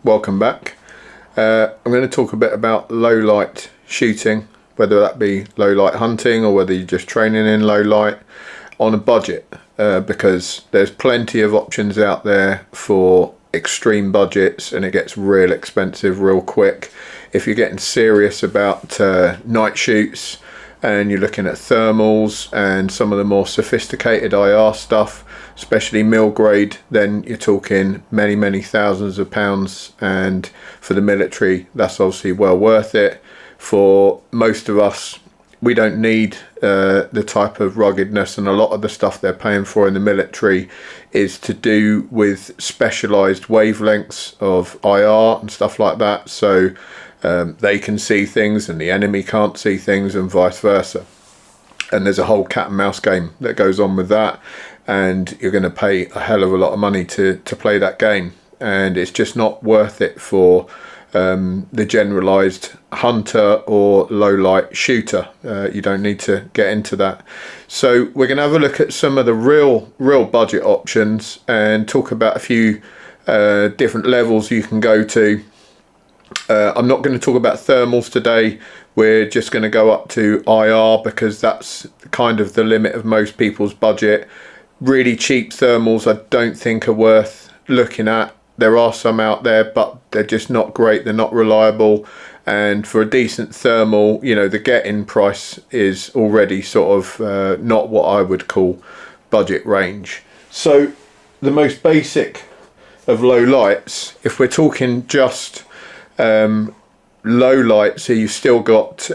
welcome back. I'm going to talk a bit about low light shooting, whether that be low light hunting or whether you're just training in low light on a budget, because there's plenty of options out there for extreme budgets and it gets real expensive real quick. If you're getting serious about night shoots and you're looking at thermals and some of the more sophisticated IR stuff, especially mil grade, then you're talking many thousands of pounds, and for the military that's obviously well worth it. For most of us, we don't need the type of ruggedness, and a lot of the stuff they're paying for in the military is to do with specialized wavelengths of IR and stuff like that, so they can see things and the enemy can't see things, and vice versa. And there's a whole cat and mouse game that goes on with that, and you're going to pay a hell of a lot of money to play that game, and it's just not worth it for the generalized hunter or low light shooter. You don't need to get into that. So we're going to have a look at some of the real budget options and talk about a few different levels you can go to. I'm not going to talk about thermals today. We're just going to go up to IR because that's kind of the limit of most people's budget. Really cheap thermals I don't think are worth looking at. There are some out there, but they're just not great, they're not reliable, and for a decent thermal, you know, the get-in price is already sort of not what I would call budget range. So the most basic of low lights, if we're talking just low light, so you've still got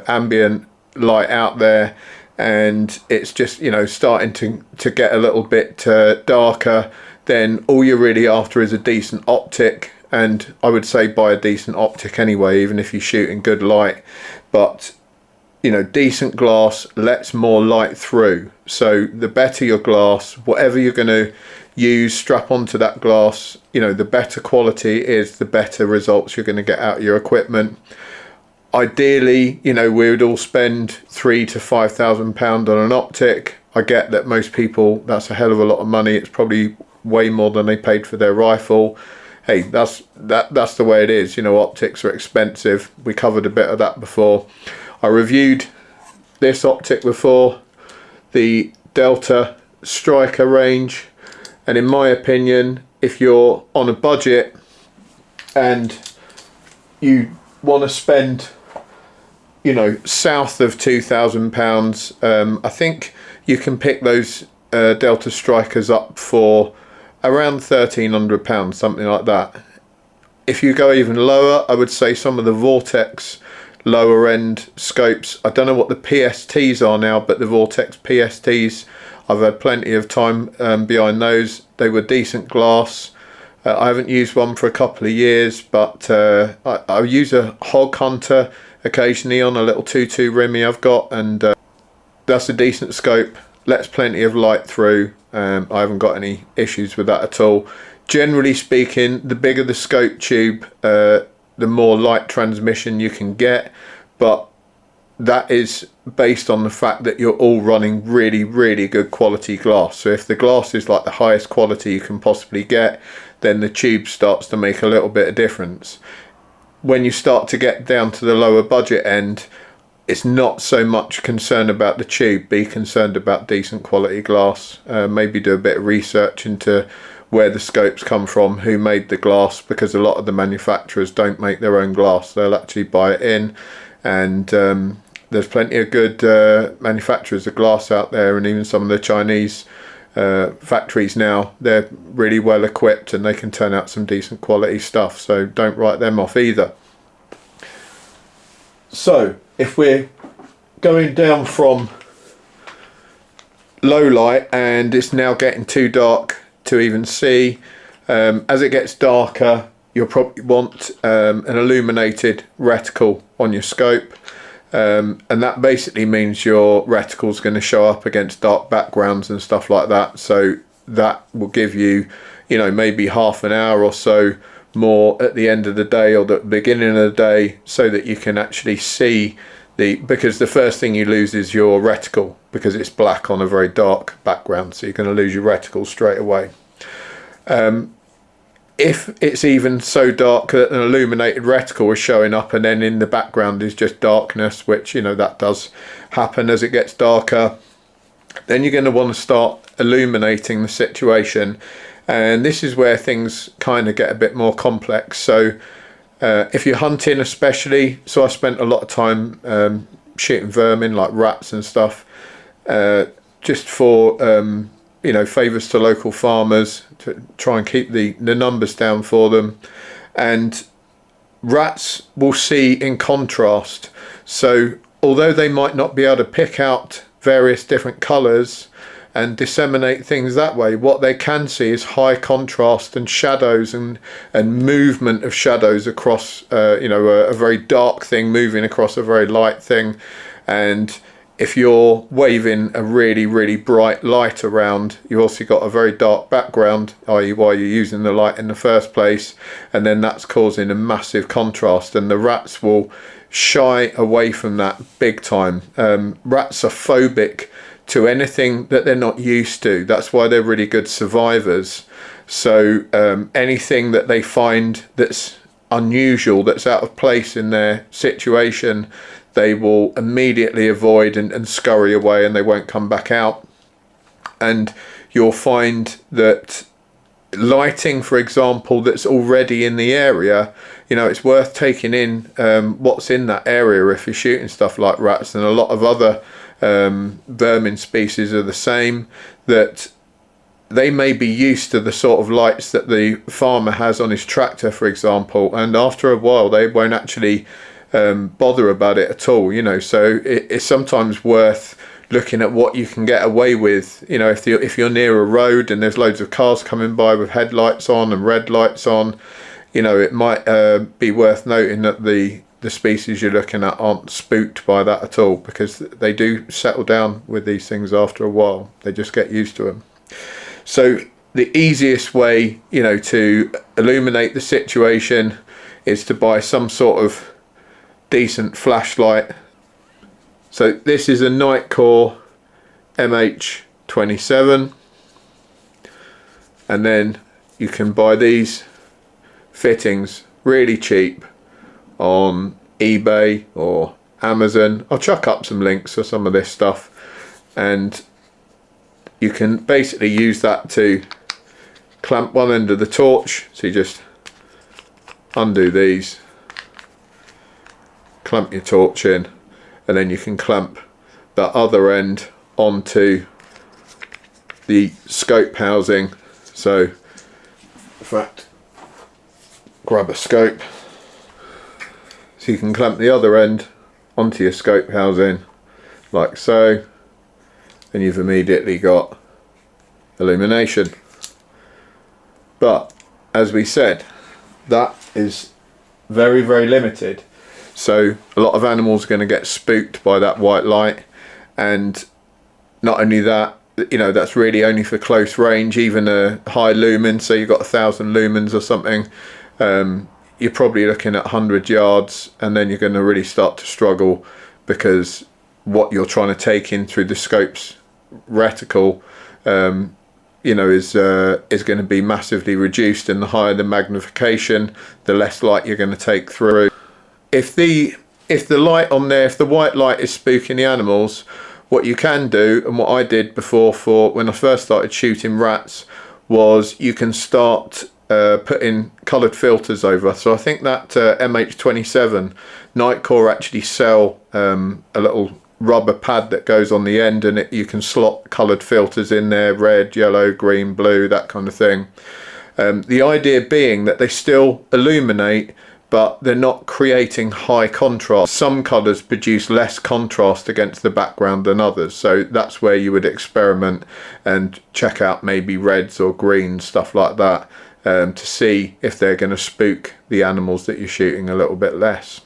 ambient light out there and it's just, you know, starting to get a little bit darker, then all you're really after is a decent optic. And I would say buy a decent optic anyway, even if you shoot in good light. But you know, decent glass lets more light through, so the better your glass, whatever you're going to use, strap onto that glass, you know, the better quality is, the better results you're going to get out of your equipment. Ideally, you know, we would all spend £3,000 to £5,000 on an optic. I get that most people, that's a hell of a lot of money. It's probably way more than they paid for their rifle. Hey, that's the way it is. You know, optics are expensive. We covered a bit of that before. I reviewed this optic before, the Delta Striker range, and in my opinion, if you're on a budget and you want to spend, you know, south of £2,000, I think you can pick those Delta Strikers up for around £1,300, something like that. If you go even lower, I would say some of the Vortex lower end scopes, I don't know what the PSTs are now, but the Vortex PSTs, I've had plenty of time behind those. They were decent glass. I haven't used one for a couple of years, but I use a Hog Hunter occasionally on a little 2.2 Remy I've got, and that's a decent scope, lets plenty of light through. I haven't got any issues with that at all. Generally speaking, the bigger the scope tube, the more light transmission you can get, but that is based on the fact that you're all running really good quality glass. So if the glass is like the highest quality you can possibly get, then the tube starts to make a little bit of difference. When you start to get down to the lower budget end, it's not so much concerned about the tube, be concerned about decent quality glass. Maybe do a bit of research into where the scopes come from, who made the glass, because a lot of the manufacturers don't make their own glass, they'll actually buy it in. And there's plenty of good manufacturers of glass out there, and even some of the Chinese factories now, they're really well equipped and they can turn out some decent quality stuff, so don't write them off either. So if we're going down from low light and it's now getting too dark to even see, as it gets darker you'll probably want an illuminated reticle on your scope, and that basically means your reticle is going to show up against dark backgrounds and stuff like that, so that will give you, you know, maybe half an hour or so more at the end of the day or the beginning of the day, so that you can actually see because the first thing you lose is your reticle, because it's black on a very dark background, so you're going to lose your reticle straight away. if it's even so dark that an illuminated reticle is showing up and then in the background is just darkness, which, you know, that does happen as it gets darker, then you're going to want to start illuminating the situation. And this is where things kind of get a bit more complex. So if you're hunting especially, so I spent a lot of time shooting vermin like rats and stuff, just for you know, favours to local farmers to try and keep the numbers down for them. And rats will see in contrast, so although they might not be able to pick out various different colours and disseminate things that way, what they can see is high contrast and shadows and movement of shadows across you know, a very dark thing moving across a very light thing. And if you're waving a really bright light around, you've also got a very dark background, i.e. why you're using the light in the first place, and then that's causing a massive contrast, and the rats will shy away from that big time. Rats are phobic to anything that they're not used to. That's why they're really good survivors. So anything that they find that's unusual, that's out of place in their situation, they will immediately avoid and scurry away, and they won't come back out. And you'll find that lighting, for example, that's already in the area, you know, it's worth taking in what's in that area if you're shooting stuff like rats. And a lot of other vermin species are the same, that they may be used to the sort of lights that the farmer has on his tractor, for example, and after a while they won't actually bother about it at all, you know. So it's sometimes worth looking at what you can get away with, you know. If you're near a road and there's loads of cars coming by with headlights on and red lights on, you know, it might be worth noting that the species you're looking at aren't spooked by that at all, because they do settle down with these things after a while. They just get used to them. So the easiest way, you know, to illuminate the situation is to buy some sort of decent flashlight. So this is a Nightcore MH27, and then you can buy these fittings really cheap on eBay or Amazon. I'll chuck up some links for some of this stuff, and you can basically use that to clamp one end of the torch. So you just undo these, clamp your torch in, and then you can clamp that other end onto the scope housing. So in fact, grab a scope, so you can clamp the other end onto your scope housing like so, and you've immediately got illumination. But as we said, that is very limited. So a lot of animals are going to get spooked by that white light, and not only that, you know, that's really only for close range. Even a high lumen, so you've got 1,000 lumens or something, you're probably looking at 100 yards, and then you're going to really start to struggle, because what you're trying to take in through the scope's reticle, you know, is going to be massively reduced, and the higher the magnification, the less light you're going to take through. If the light on there, if the white light is spooking the animals, what you can do, and what I did before for when I first started shooting rats, was you can start putting coloured filters over. So I think that MH27 Nightcore actually sell a little rubber pad that goes on the end, and you can slot coloured filters in there, red, yellow, green, blue, that kind of thing. The idea being that they still illuminate, but they're not creating high contrast. Some colours produce less contrast against the background than others, so that's where you would experiment and check out maybe reds or greens, stuff like that, to see if they're going to spook the animals that you're shooting a little bit less.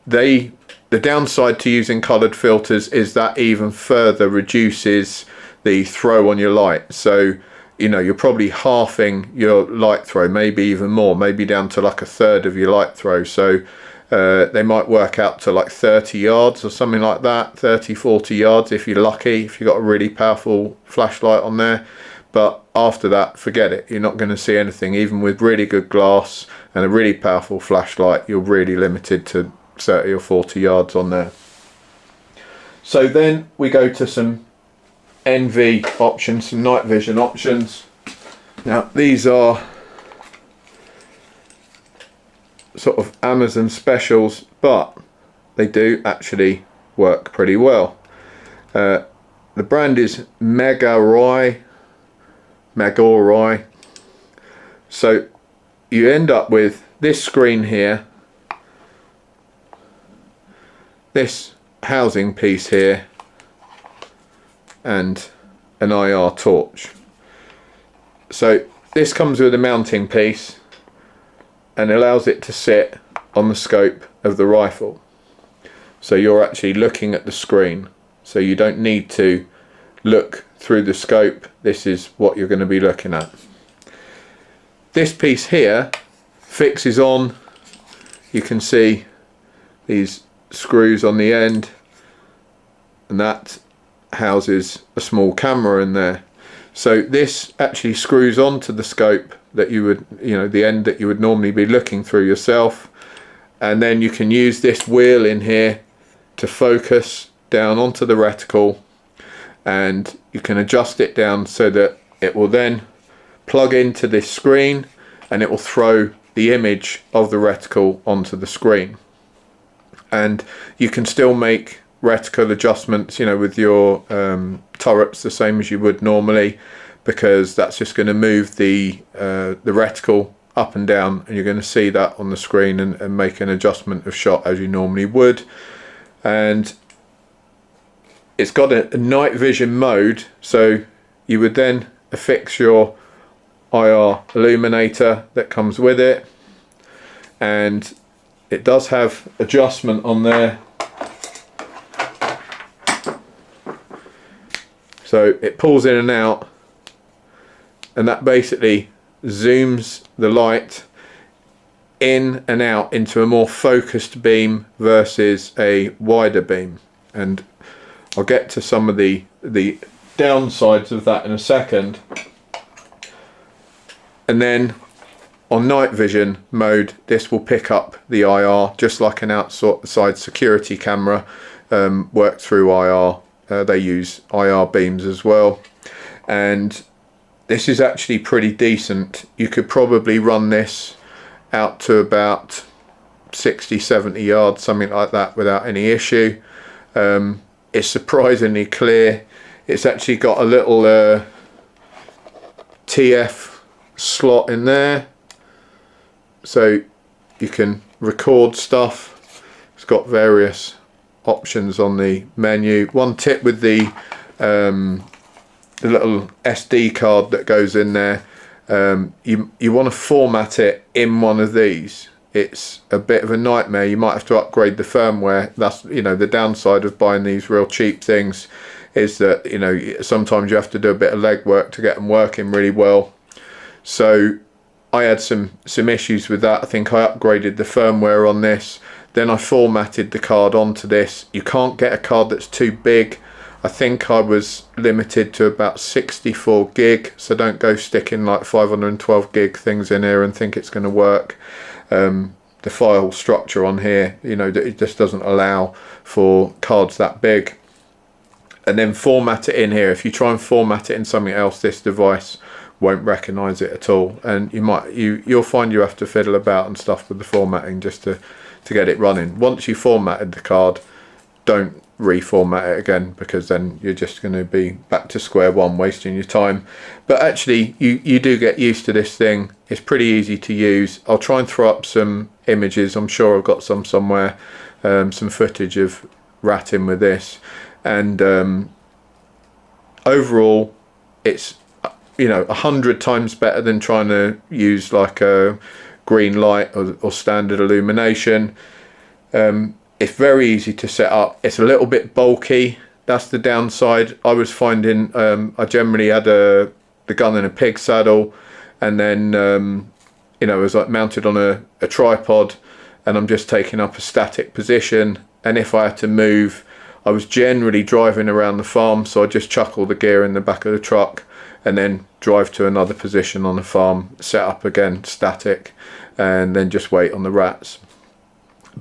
The downside to using coloured filters is that even further reduces the throw on your light. So, you know, you're probably halving your light throw, maybe even more, maybe down to like a third of your light throw. So they might work out to like 30 yards or something like that, 30, 40 yards if you're lucky, if you've got a really powerful flashlight on there. but after that, forget it. You're not going to see anything. Even with really good glass and a really powerful flashlight, you're really limited to 30 or 40 yards on there. So then we go to some NV options, some night vision options. Now these are sort of Amazon specials, but they do actually work pretty well. The brand is Magorai. So you end up with this screen here, this housing piece here, and an IR torch. So this comes with a mounting piece and allows it to sit on the scope of the rifle. So you're actually looking at the screen. So you don't need to look through the scope. This is what you're going to be looking at. This piece here fixes on. You can see these screws on the end, and that houses a small camera in there. So this actually screws onto the scope that you would, the end that you would normally be looking through yourself, and then you can use this wheel in here to focus down onto the reticle, and you can adjust it down so that it will then plug into this screen and it will throw the image of the reticle onto the screen. And you can still make reticle adjustments, with your turrets the same as you would normally, because that's just going to move the reticle up and down, and you're going to see that on the screen and make an adjustment of shot as you normally would. And it's got a night vision mode, so you would then affix your IR illuminator that comes with it, and it does have adjustment on there. So it pulls in and out, and that basically zooms the light in and out into a more focused beam versus a wider beam. And I'll get to some of the downsides of that in a second. And then on night vision mode, this will pick up the IR just like an outside security camera work through IR. They use IR beams as well, and this is actually pretty decent. You could probably run this out to about 60-70 yards, something like that, without any issue. It's surprisingly clear. It's actually got a little TF slot in there, so you can record stuff. It's got various options on the menu. One tip with the little SD card that goes in there, you want to format it in one of these. It's a bit of a nightmare. You might have to upgrade the firmware. That's the downside of buying these real cheap things, is that sometimes you have to do a bit of legwork to get them working really well. So I had some issues with that. I think I upgraded the firmware on this, then I formatted the card onto this. You can't get a card that's too big. I think I was limited to about 64 gig, so don't go sticking like 512 gig things in here and think it's going to work. The file structure on here, it just doesn't allow for cards that big. And then format it in here. If you try and format it in something else, this device won't recognize it at all, and you'll find you have to fiddle about and stuff with the formatting just to get it running. Once you formatted the card, don't reformat it again, because then you're just going to be back to square one, wasting your time. But actually you do get used to this thing. It's pretty easy to use. I'll try and throw up some images. I'm sure I've got some somewhere, some footage of ratting with this, and overall it's 100 times better than trying to use like a green light or standard illumination. It's very easy to set up. It's a little bit bulky. That's the downside. I was finding I generally had the gun in a pig saddle, and then it was like mounted on a tripod, and I'm just taking up a static position, and if I had to move, I was generally driving around the farm, so I just chuck all the gear in the back of the truck and then drive to another position on the farm, set up again static, and then just wait on the rats.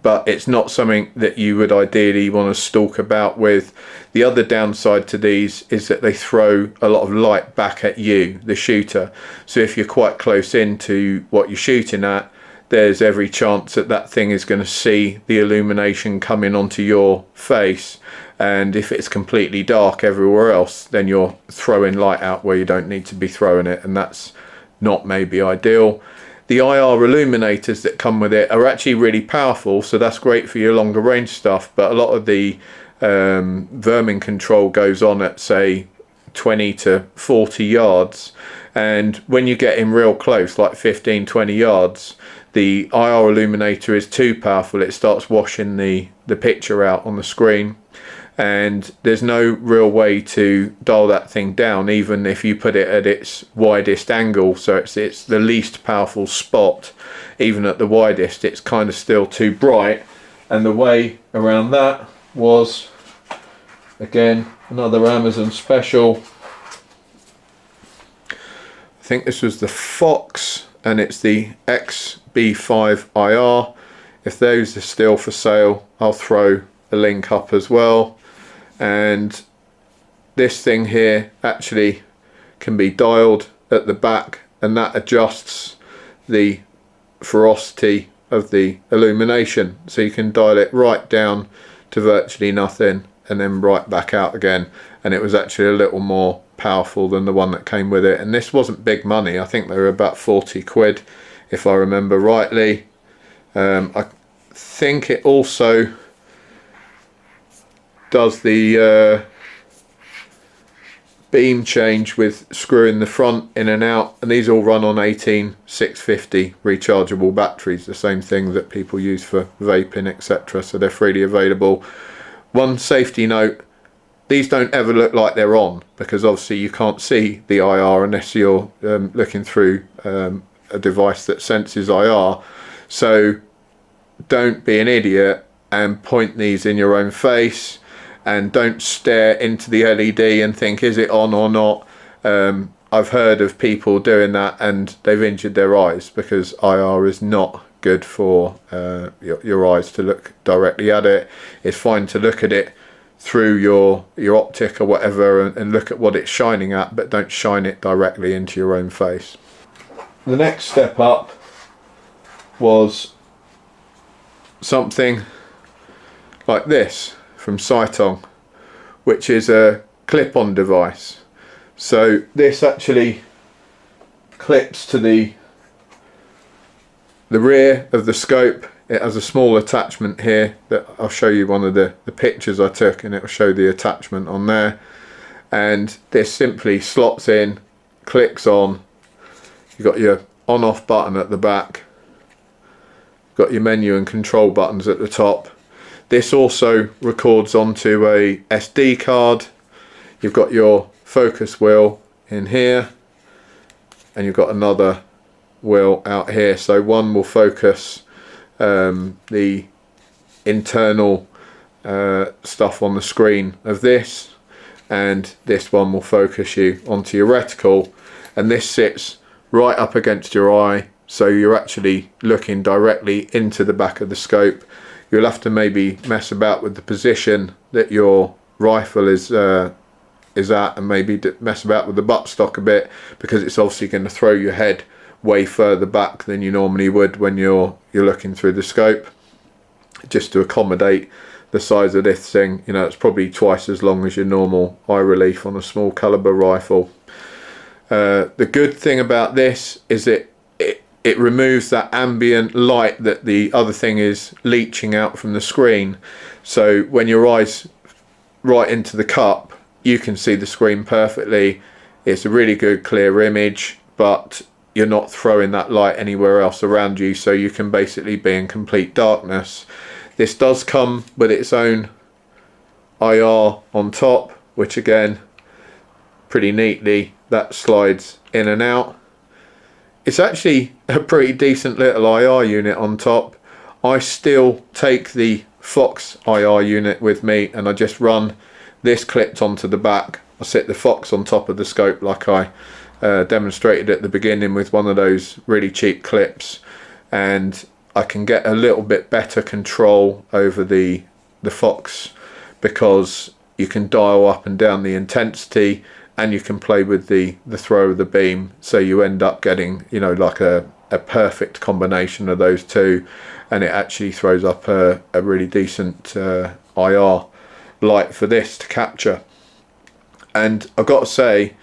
But it's not something that you would ideally want to stalk about with. The other downside to these is that they throw a lot of light back at you, the shooter. So if you're quite close into what you're shooting at, there's every chance that that thing is going to see the illumination coming onto your face. And if it's completely dark everywhere else, then you're throwing light out where you don't need to be throwing it, and that's not maybe ideal. The IR illuminators that come with it are actually really powerful, so that's great for your longer range stuff, but a lot of the vermin control goes on at, say, 20 to 40 yards, and when you get in real close, like 15-20 yards, the IR illuminator is too powerful. It starts washing the picture out on the screen, and there's no real way to dial that thing down, even if you put it at its widest angle, so it's the least powerful spot. Even at the widest, it's kind of still too bright. And the way around that was, again, another Amazon special. I think this was the Fox, and it's the XB5 IR. If those are still for sale, I'll throw a link up as well. And this thing here actually can be dialed at the back, and that adjusts the ferocity of the illumination, so you can dial it right down to virtually nothing and then right back out again. And it was actually a little more powerful than the one that came with it, and this wasn't big money. I think they were about 40 quid if I remember rightly. I think it also does the beam change with screwing the front in and out, and these all run on 18650 rechargeable batteries, the same thing that people use for vaping, etc. So they're freely available. One safety note: these don't ever look like they're on, because obviously you can't see the IR unless you're looking through a device that senses IR. So don't be an idiot and point these in your own face, and don't stare into the LED and think, is it on or not? I've heard of people doing that and they've injured their eyes, because IR is not good for your eyes to look directly at it. It's fine to look at it through your optic or whatever and look at what it's shining at, but don't shine it directly into your own face. The next step up was something like this from Saitong, which is a clip-on device. So this actually clips to the rear of the scope. It has a small attachment here that I'll show you one of the pictures I took, and it will show the attachment on there. And this simply slots in, clicks on. You've got your on-off button at the back. You've got your menu and control buttons at the top. This also records onto a SD card. You've got your focus wheel in here, and you've got another wheel out here. So one will focus the internal stuff on the screen of this, and this one will focus you onto your reticle, and this sits right up against your eye, so you're actually looking directly into the back of the scope. You'll have to maybe mess about with the position that your rifle is at, and maybe mess about with the buttstock a bit, because it's obviously going to throw your head way further back than you normally would when you're looking through the scope, just to accommodate the size of this thing. You know, it's probably twice as long as your normal eye relief on a small caliber rifle. The good thing about this is it removes that ambient light that the other thing is leaching out from the screen. So when your eyes right into the cup, you can see the screen perfectly. It's a really good clear image, but you're not throwing that light anywhere else around you, so you can basically be in complete darkness. This does come with its own IR on top, which again, pretty neatly, that slides in and out. It's actually a pretty decent little IR unit on top. I still take the Fox IR unit with me, and I just run this clipped onto the back I sit the Fox on top of the scope like I demonstrated at the beginning with one of those really cheap clips, and I can get a little bit better control over the Fox, because you can dial up and down the intensity, and you can play with the throw of the beam, so you end up getting, you know, like a perfect combination of those two, and it actually throws up a really decent IR light for this to capture. And I've got to say,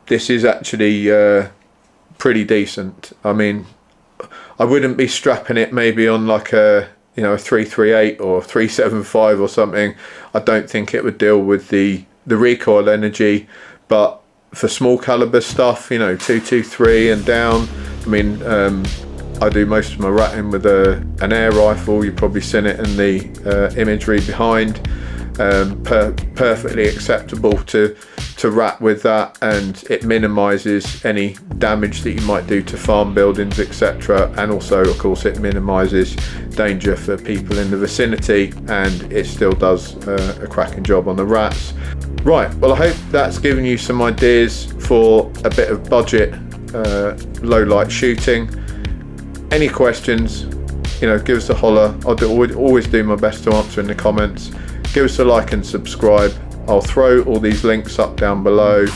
this is actually pretty decent. I mean, I wouldn't be strapping it maybe on like a, you know, a 338 or 375 or something. I don't think it would deal with the recoil energy, but for small caliber stuff, you know, 223 and down, I mean, I do most of my ratting with an air rifle. You've probably seen it in the imagery behind. Perfectly acceptable to rat with that, and it minimises any damage that you might do to farm buildings, etc. And also, of course, it minimises danger for people in the vicinity, and it still does a cracking job on the rats. Right, well, I hope that's given you some ideas for a bit of budget low light shooting. Any questions, you know, give us a holler. I'll always do my best to answer in the comments. Give us a like and subscribe. I'll throw all these links up down below.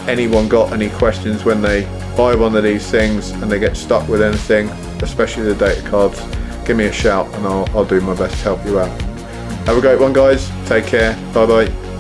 Anyone got any questions when they buy one of these things and they get stuck with anything, especially the data cards, give me a shout and I'll do my best to help you out. Have a great one, guys. Take care. Bye bye.